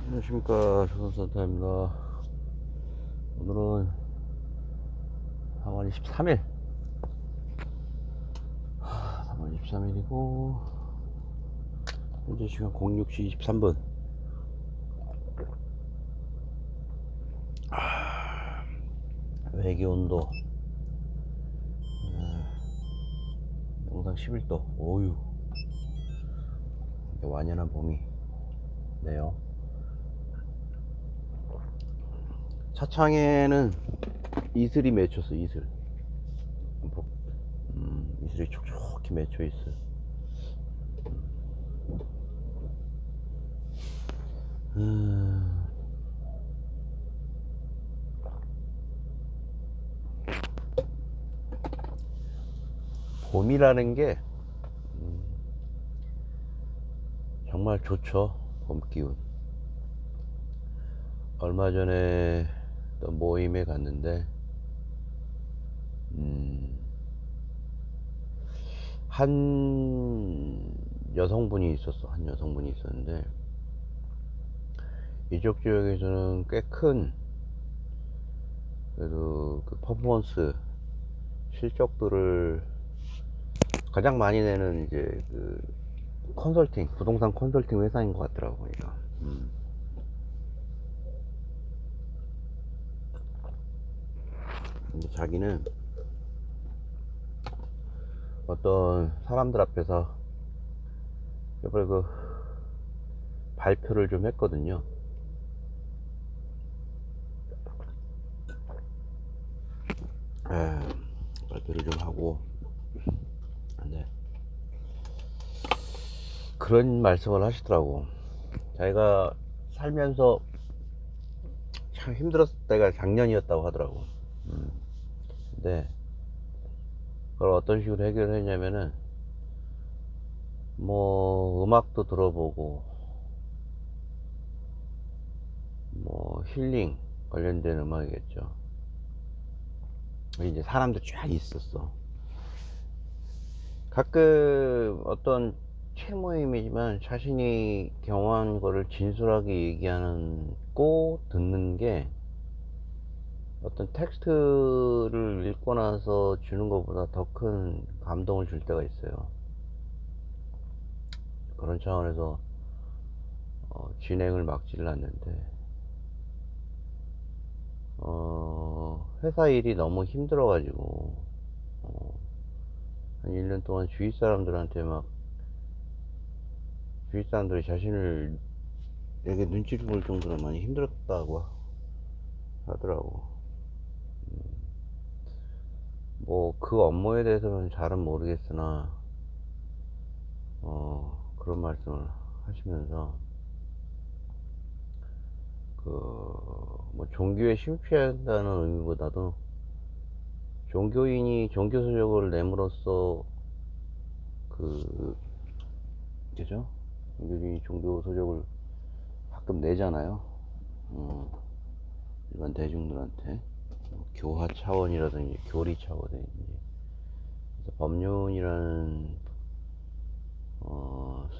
안녕하십니까, 조선센터입니다. 오늘은 4월 23일 4월 23일이고 현재 시간 06시 23분. 외기 온도 영상 11도. 오유, 완연한 봄이 네요. 차창에는 이슬이 맺혔어. 이슬이 촉촉히 맺혀 있어. 봄이라는 게 정말 좋죠. 봄 기운. 얼마 전에 또 모임에 갔는데 한 여성분이 있었어. 한 여성분이 있었는데 이쪽 지역에서는 꽤 큰 그래도 그 퍼포먼스 실적들을 가장 많이 내는 이제 그 컨설팅, 부동산 컨설팅 회사인 것 같더라고 보니까. 근데 자기는 어떤 사람들 앞에서 이번에 그 발표를 좀 했거든요. 발표를 좀 하고. 근데 그런 말씀을 하시더라고. 자기가 살면서 참 힘들었을 때가 작년이었다고 하더라고. 근데 그걸 어떤 식으로 해결을 했냐면은 뭐 음악도 들어보고 뭐 힐링 관련된 음악이겠죠. 이제 사람들 쫙 있었어. 가끔 어떤 채모임이지만 자신이 경험한 거를 진솔하게 얘기하는 꼭 듣는 게 어떤 텍스트를 읽고 나서 주는 것보다 더 큰 감동을 줄 때가 있어요. 그런 차원에서 진행을 막지를 않는데 회사 일이 너무 힘들어가지고 한 1년 동안 주위 사람들한테 막 주위 사람들이 자신을 되게 눈치를 볼 정도로 많이 힘들었다고 하더라고. 뭐 그 업무에 대해서는 잘은 모르겠으나 그런 말씀을 하시면서 뭐 종교에 심취한다는 의미보다도 종교인이 종교 소속을 내므로써 그 그죠? 종교인이 종교 소속을 가끔 내잖아요. 일반 대중들한테 교화 차원이라든지 교리 차원이든지. 그래서 법륜이라는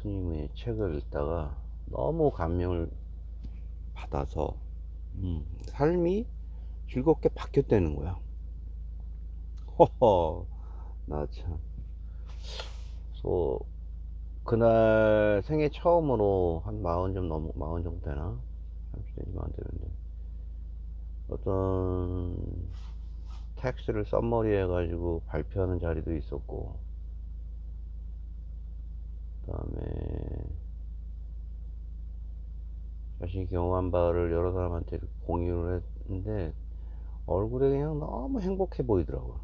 스님의 책을 읽다가 너무 감명을 받아서 삶이 즐겁게 바뀌었다는 거야. 허허, 나 참. 그래서 그날 생애 처음으로 한 마흔 좀 넘어, 마흔 정도 되나? 30대지만 안 되는데 어떤 텍스트를 썸머리 해가지고 발표하는 자리도 있었고, 그 다음에 자신이 경험한 바를 여러 사람한테 공유를 했는데 얼굴에 그냥 너무 행복해 보이더라고요.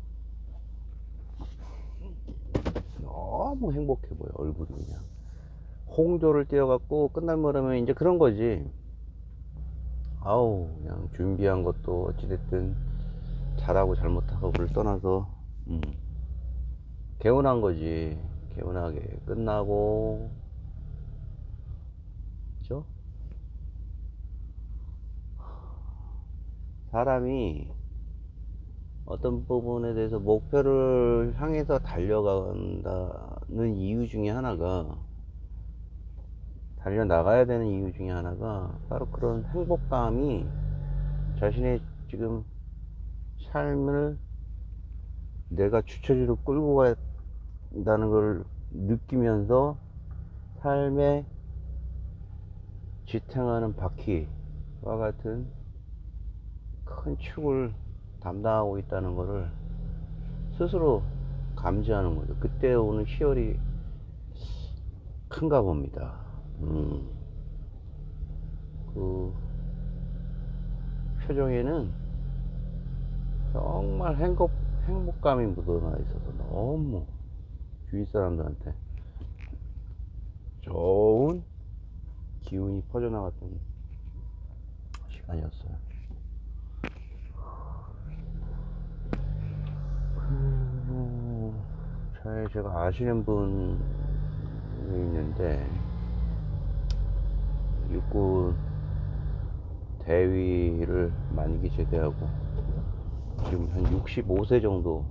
너무 행복해 보여, 얼굴이 그냥. 홍조를 띄어갖고 끝날 무렵면 이제 그런 거지. 아우, 그냥 준비한 것도 어찌됐든 잘하고 잘못하고를 떠나서 개운한 거지. 개운하게 끝나고, 그죠? 사람이 어떤 부분에 대해서 목표를 향해서 달려간다는 이유 중에 하나가 달려나가야 되는 이유 중에 하나가 바로 그런 행복감이 자신의 지금 삶을 내가 주체적으로 끌고 간다는 걸 느끼면서 삶에 지탱하는 바퀴와 같은 큰 축을 담당하고 있다는 것을 스스로 감지하는 거죠. 그때 오는 희열이 큰가 봅니다. 그 표정에는 정말 행복감이 묻어나 있어서 너무 주위 사람들한테 좋은 기운이 퍼져나갔던 시간이었어요. 제가 아시는 분이 있는데 육군 대위를 만기 제대하고 지금 한 65세 정도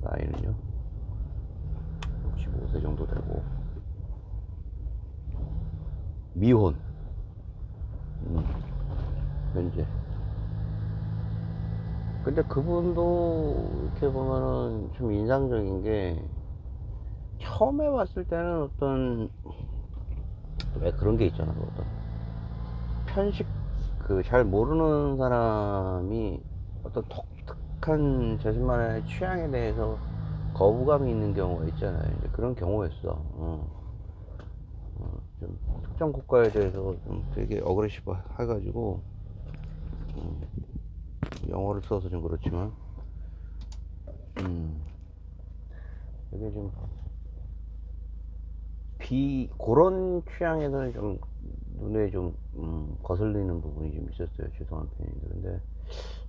나이는요 65세 정도 되고 미혼 현재. 근데 그분도 이렇게 보면은 좀 인상적인 게 처음에 봤을 때는 어떤 왜 그런 게 있잖아, 어떤 편식, 그 잘 모르는 사람이 어떤 독특한 자신만의 취향에 대해서 거부감이 있는 경우가 있잖아요. 이제 그런 경우였어. 좀 특정 국가에 대해서 좀 되게 어그레시브 해가지고 영어를 써서 좀 그렇지만 이게 좀 그런 취향에서는 좀 눈에 좀 거슬리는 부분이 좀 있었어요. 죄송한 편인데. 근데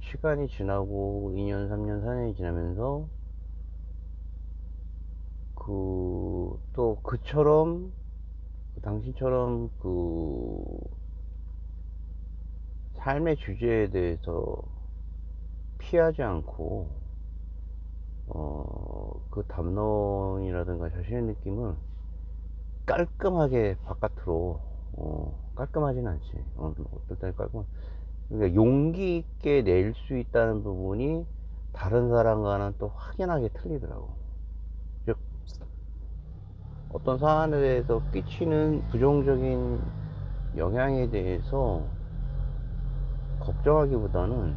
시간이 지나고 2년 3년 4년이 지나면서 또 그처럼 당신처럼 삶의 주제에 대해서 피하지 않고 그 담론이라든가 자신의 느낌을 깔끔하게 바깥으로 깔끔하진 않지. 어떨 때 그러니까 용기 있게 낼 수 있다는 부분이 다른 사람과는 또 확연하게 틀리더라고. 즉 어떤 사안에 대해서 끼치는 부정적인 영향에 대해서 걱정하기보다는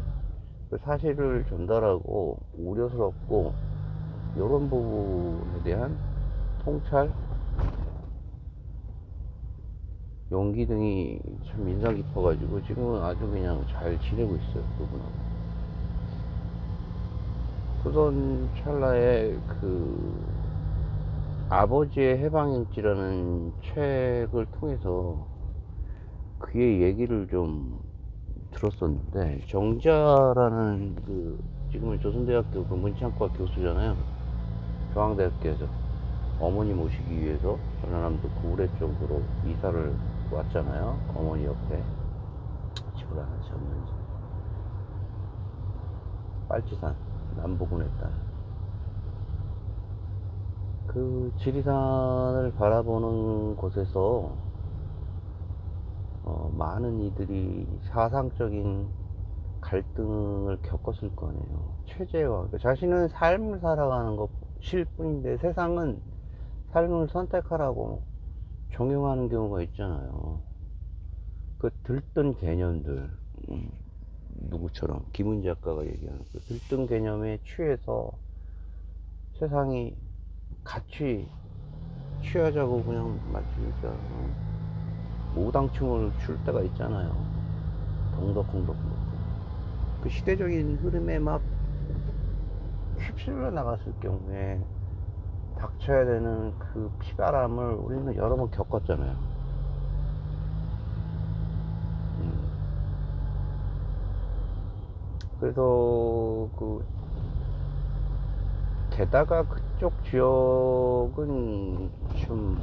그 사실을 전달하고 우려스럽고 이런 부분에 대한 통찰, 용기 등이 참 인상 깊어가지고 지금은 아주 그냥 잘 지내고 있어요, 그분하고. 그런 찰나에 아버지의 해방일지라는 책을 통해서 그의 얘기를 좀 들었었는데, 정자라는 지금은 조선대학교 문창과 교수잖아요. 중앙대학교에서 어머니 모시기 위해서 전라남도 구례 쪽으로 이사를 왔잖아요. 어머니 옆에 집을 하나 지었는지. 빨치산 남부군에 있다. 그 지리산을 바라보는 곳에서 많은 이들이 사상적인 갈등을 겪었을 거네요. 체제와 그러니까 자신은 삶을 살아가는 것일 뿐인데 세상은 삶을 선택하라고 종용하는 경우가 있잖아요. 그 들뜬 개념들, 누구처럼 김은지 작가가 얘기하는 그 들뜬 개념에 취해서 세상이 같이 취하자고 그냥 마치 진짜 무당충을 출 때가 있잖아요. 동덕콩덕콩덕. 그 시대적인 흐름에 막 휩쓸려 나갔을 경우에 닥쳐야 되는 그 피바람을 우리는 여러 번 겪었잖아요. 그래서 게다가 그쪽 지역은 좀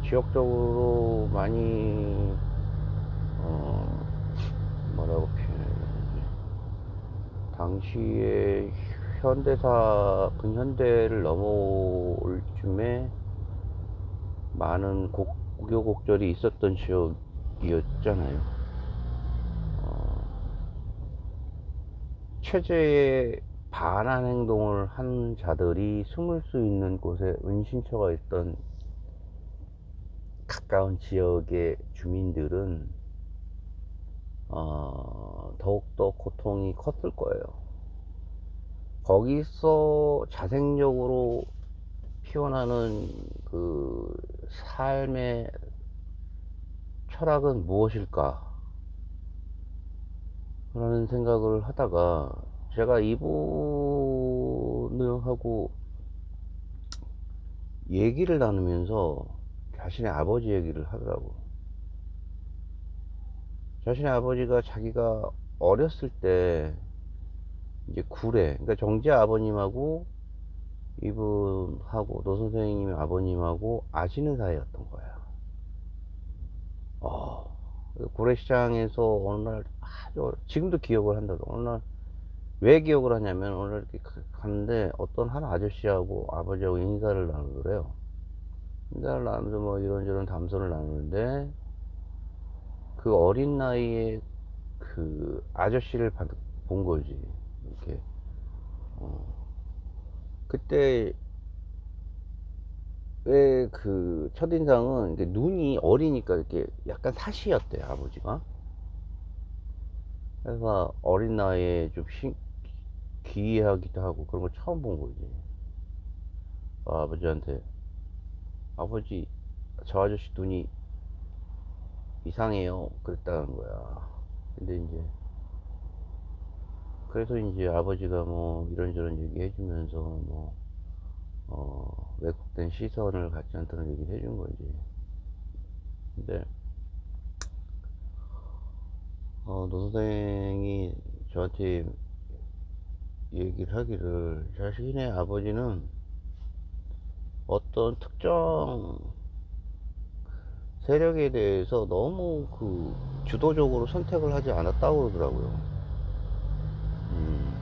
지역적으로 많이 뭐라고 표현해야 되지? 당시에 현대사, 근현대를 넘어올 쯤에 많은 우여곡절이 있었던 지역이었잖아요. 어, 체제에 반한 행동을 한 자들이 숨을 수 있는 곳에 은신처가 있던 가까운 지역의 주민들은 더욱더 고통이 컸을 거예요. 거기서 자생적으로 피어나는 그 삶의 철학은 무엇일까? 라는 생각을 하다가 제가 이분을 하고 얘기를 나누면서 자신의 아버지 얘기를 하더라고. 자신의 아버지가 자기가 어렸을 때 이제 그러니까 정재 아버님하고 이분하고 노 선생님의 아버님하고 아시는 사이였던 거야. 구례시장에서 어느 날 아주 지금도 기억을 한다. 어느 날 왜 기억을 하냐면 어느 날 이렇게 갔는데 어떤 한 아저씨하고 아버지하고 인사를 나누더래요. 인사를 나누면서 뭐 이런저런 담소를 나누는데 그 어린 나이에 그 아저씨를 본 거지. 이렇게 그때 왜 그 첫인상은 눈이 어리니까 이렇게 약간 사시였대요, 아버지가. 그래서 어린 나이에 좀 기이하기도 하고 그런 걸 처음 본 거지. 아버지한테, 아버지, 저 아저씨 눈이 이상해요. 그랬다는 거야. 근데 이제, 그래서 이제 아버지가 뭐 이런저런 얘기 해주면서 뭐, 왜곡된 시선을 갖지 않다는 얘기를 해준 거지. 근데, 노 선생이 저한테 얘기를 하기를 자신의 아버지는 어떤 특정 세력에 대해서 너무 그 주도적으로 선택을 하지 않았다고 그러더라고요. 음,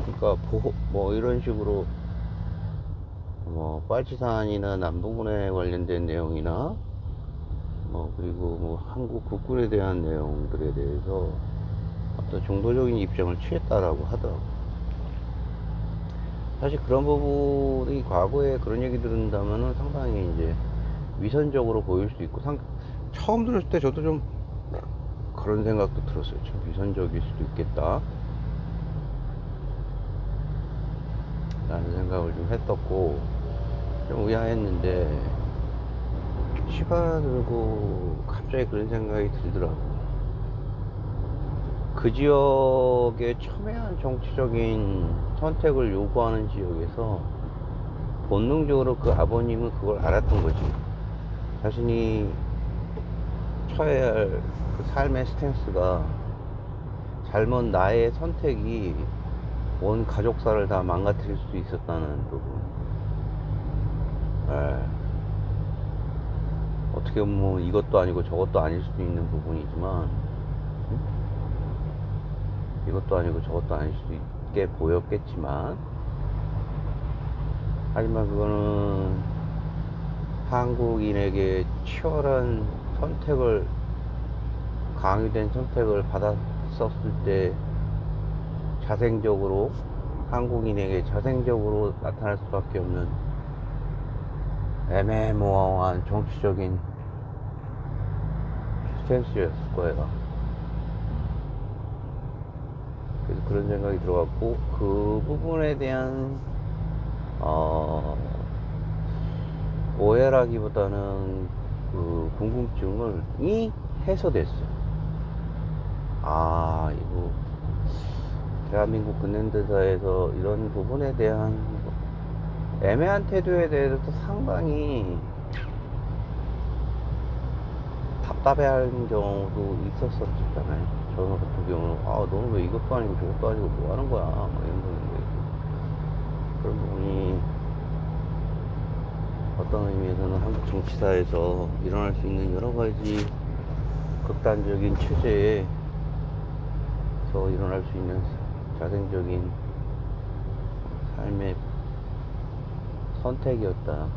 그러니까 뭐 이런 식으로 뭐 빨치산이나 남부군에 관련된 내용이나 뭐 그리고 뭐 한국 국군에 대한 내용들에 대해서 어떤 중도적인 입장을 취했다라고 하더라고요. 사실 그런 부분이 과거에 그런 얘기 들은다면은 상당히 이제 위선적으로 보일 수 있고 처음 들었을 때 저도 좀 그런 생각도 들었어요. 참 위선적일 수도 있겠다 라는 생각을 좀 했었고 좀 의아했는데 시간을 두고 갑자기 그런 생각이 들더라고. 그 지역의 첨예한 정치적인 선택을 요구하는 지역에서 본능적으로 그 아버님은 그걸 알았던 거지. 자신이 처해야 할 그 삶의 스탠스가 잘못 나의 선택이 온 가족사를 다 망가뜨릴 수 있었다는 부분. 에, 어떻게 보면 뭐 이것도 아니고 저것도 아닐 수도 있는 부분이지만 이것도 아니고 저것도 아닐 수도 있게 보였겠지만 하지만 그거는 한국인에게 치열한 선택을 강요된 선택을 받았었을 때 자생적으로 한국인에게 자생적으로 나타날 수밖에 없는 애매모호한 정치적인 스탠스였을 거예요. 그래서 그런 생각이 들어갔고 그 부분에 대한 오해라기보다는 그 궁금증이 해소됐어요. 이거 대한민국 근현대사에서 이런 부분에 대한 애매한 태도에 대해서 상당히 답답해하는 경우도 있었었잖아요. 저 같은 경우는 너는 왜 이것도 아니고 저것도 아니고 뭐 하는 거야 막 이런 거인데 그런 부분이 어떤 의미에서는 한국 정치사에서 일어날 수 있는 여러 가지 극단적인 체제에서 일어날 수 있는 자생적인 삶의 선택이었다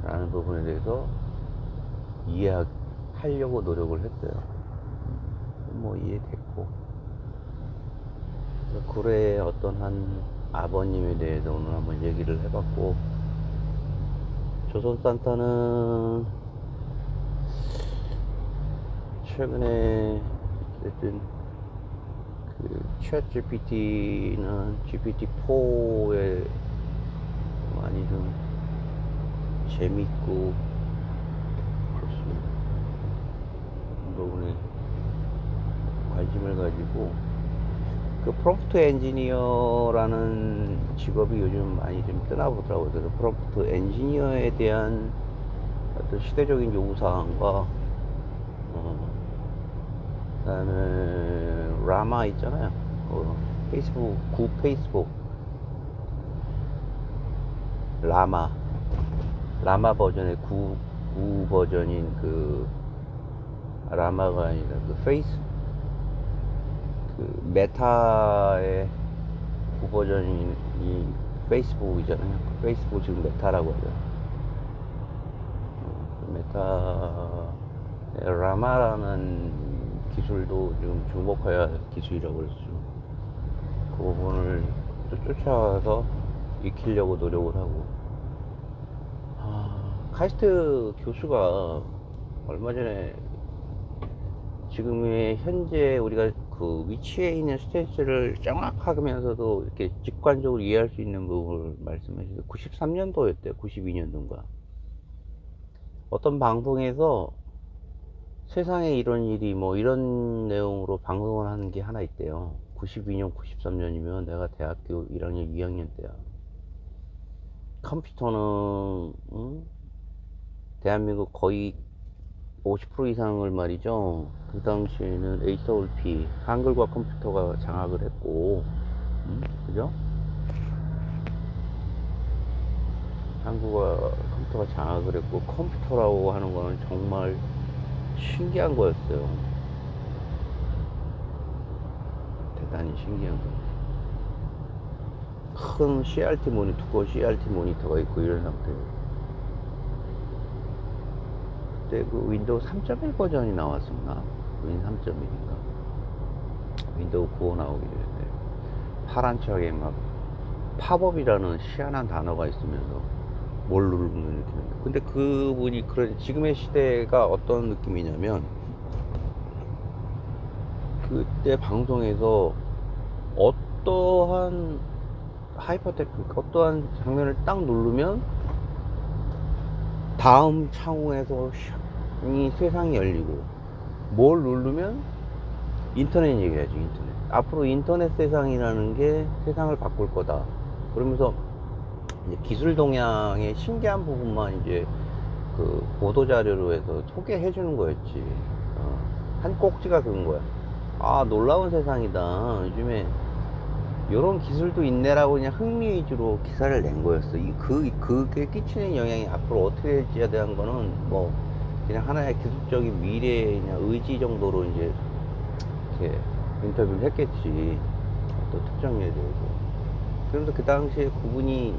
라는 부분에 대해서 이해하려고 노력을 했어요. 뭐 이해됐고, 고래의 어떤 한 아버님에 대해서 오늘 한번 얘기를 해봤고, 조선 산타는 최근에 어쨌든 그 챗 GPT는 GPT-4에 많이 좀 재밌고 그렇습니다. 이 부분에 관심을 가지고, 그 프롬프트 엔지니어라는 직업이 요즘 많이 좀 뜨나 보더라고요. 그래서 프롬프트 엔지니어에 대한 어떤 시대적인 요구사항과 그다음에 라마 있잖아요. 페이스북, 구 페이스북 라마 버전의 구 버전인 그 라마가 아니라 그 메타의 구 버전인 이 페이스북이잖아요. 페이스북 지금 메타라고 하죠. 메타 라마라는 기술도 좀 주목해야 할 기술이라고 그랬죠. 그 부분을 또 쫓아가서 익히려고 노력을 하고, 카이스트 교수가 얼마 전에 지금의 현재 우리가 그 위치에 있는 스탠스를 정확하면서도 이렇게 직관적으로 이해할 수 있는 부분을 말씀하셨어요. 93년도였대요. 92년도인가. 어떤 방송에서 세상에 이런 일이 뭐 이런 내용으로 방송을 하는 게 하나 있대요. 92년, 93년이면 내가 대학교 1학년, 2학년 때야. 컴퓨터는 대한민국 거의 50% 이상을 말이죠. 그 당시에는 HWP 한글과 컴퓨터가 장악을 했고, 그죠? 한국과 컴퓨터가 장악을 했고, 컴퓨터라고 하는 거는 정말 신기한 거였어요. 대단히 신기한 거. 큰 CRT 모니터, 두꺼운 CRT 모니터가 있고 이런 상태예요. 그때 그 윈도우 3.1 버전이 나왔었나? 윈 3.1인가? 윈도우 9 나오기 전에 파란 책에 막 팝업이라는 희한한 단어가 있으면서 뭘 누르면 이렇게 되는데, 근데 그분이 그런 지금의 시대가 어떤 느낌이냐면, 그때 방송에서 어떠한 하이퍼테크 어떠한 장면을 딱 누르면 다음 창호에서 이 세상이 열리고, 뭘 누르면 인터넷 얘기하지. 인터넷 앞으로 인터넷 세상이라는 게 세상을 바꿀 거다 그러면서 이제 기술 동향의 신기한 부분만 이제 그 보도자료로 해서 소개해 주는 거였지. 한 꼭지가 그런 거야. 아, 놀라운 세상이다, 요즘에 요런 기술도 있네라고 그냥 흥미 위주로 기사를 낸 거였어. 그게 끼치는 영향이 앞으로 어떻게 될지에 대한 거는 뭐 그냥 하나의 기술적인 미래의 그냥 의지 정도로 이제 이렇게 인터뷰를 했겠지. 또 특정에 대해서. 그러면서 그 당시에 그분이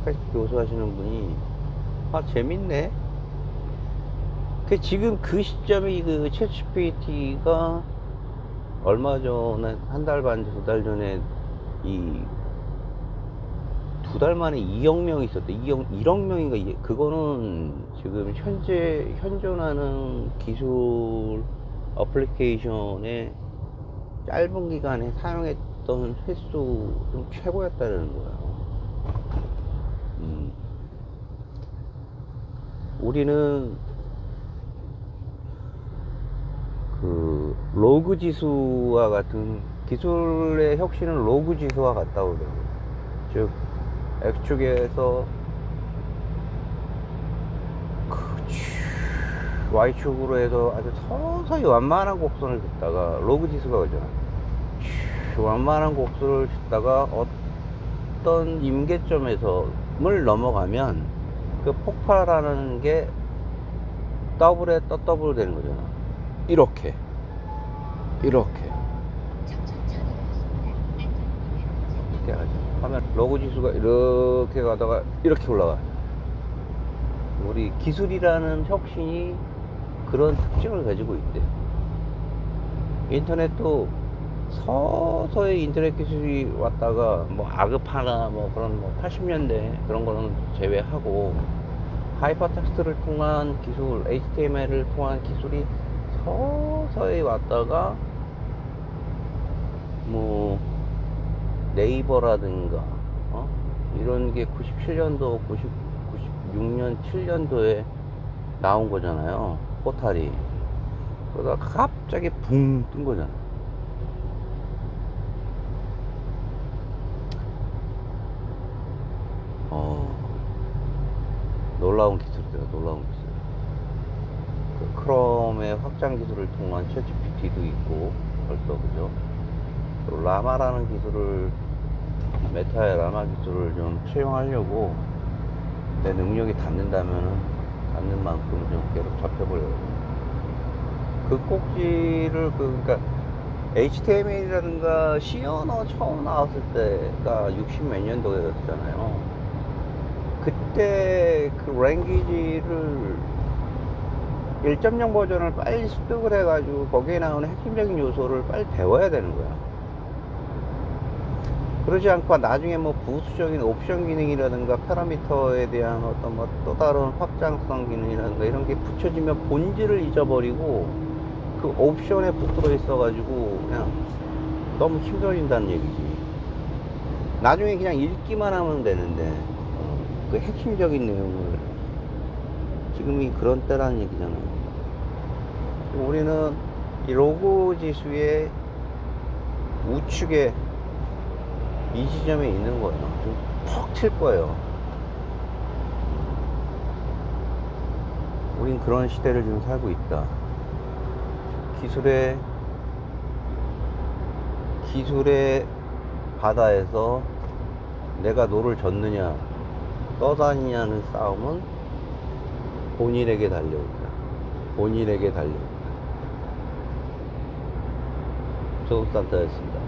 카이스트 교수 하시는 분이, 재밌네. 지금 그 시점이 그 챗 GPT가 얼마 전에 한 달 반, 두 달 전에 이 두 달 만에 2억 명이 있었대. 1억 명인가? 그거는 지금 현존하는 기술 어플리케이션에 짧은 기간에 사용했던 횟수 좀 최고였다는 거야. 우리는 그 로그 지수와 같은 기술의 혁신은 로그 지수와 같다고 그래요. 즉 X축에서 Y축으로 해서 아주 서서히 완만한 곡선을 긋다가 로그 지수가 그러잖아. 완만한 곡선을 긋다가 어떤 임계점에서를 넘어가면 그 폭발하는 게 더블에 더블 되는 거잖아. 이렇게 이렇게 가죠. 화면 로그 지수가 이렇게 가다가 이렇게 올라가요. 우리 기술이라는 혁신이 그런 특징을 가지고 있대요. 인터넷도 서서히 인터넷 기술이 왔다가 뭐 아그파나 뭐 그런 뭐 80년대 그런 거는 제외하고 하이퍼텍스트를 통한 기술, HTML을 통한 기술이 서서히 왔다가 뭐 네이버라든가 이런 게 97년도, 96년, 7년도에 나온 거잖아요. 포탈이. 그러다가 갑자기 붕 뜬 거잖아요. 놀라운 기술이더라, 놀라운 기술. 그 크롬의 확장 기술을 통한 챗 GPT도 있고, 벌써, 그죠? 또 라마라는 기술을, 메타의 라마 기술을 좀 채용하려고 내 능력이 닿는다면은, 닿는 만큼 좀 계속 잡혀버려요. 그 꼭지를, 그러니까, HTML이라든가 C 언어 처음 나왔을 때가 60 몇 년도였잖아요. 그때 그 랭귀지를 1.0 버전을 빨리 습득을 해가지고 거기에 나오는 핵심적인 요소를 빨리 배워야 되는 거야. 그러지 않고 나중에 뭐 부수적인 옵션 기능이라든가 파라미터에 대한 어떤 뭐 또 다른 확장성 기능이라든가 이런 게 붙여지면 본질을 잊어버리고 그 옵션에 붙들어 있어가지고 그냥 너무 힘들어진다는 얘기지. 나중에 그냥 읽기만 하면 되는데 그 핵심적인 내용을 지금이 그런 때라는 얘기잖아요. 우리는 이 로그 지수의 우측에 이 지점에 있는 거예요. 좀 퍽 튈 거예요. 우린 그런 시대를 지금 살고 있다. 기술의 바다에서 내가 노를 젓느냐 떠다니냐는 싸움은 본인에게 달려있다. 본인에게 달려있다. 조국산타였습니다.